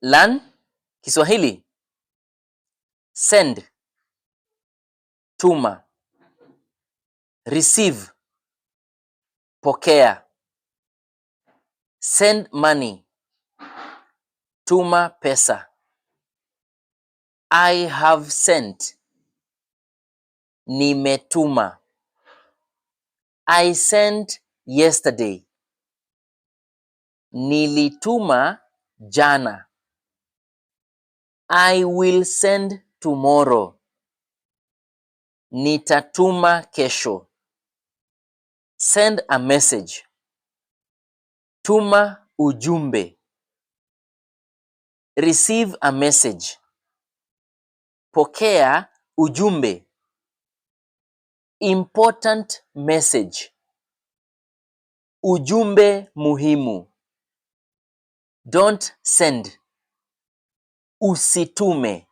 Learn Kiswahili. Send, tuma. Receive, pokea. Send money, tuma pesa. I have sent, nimetuma. I sent yesterday, nilituma jana. I will send tomorrow, nitatuma kesho. Send a message, tuma ujumbe. Receive a message, pokea ujumbe. Important message, ujumbe muhimu. Don't send, usitume.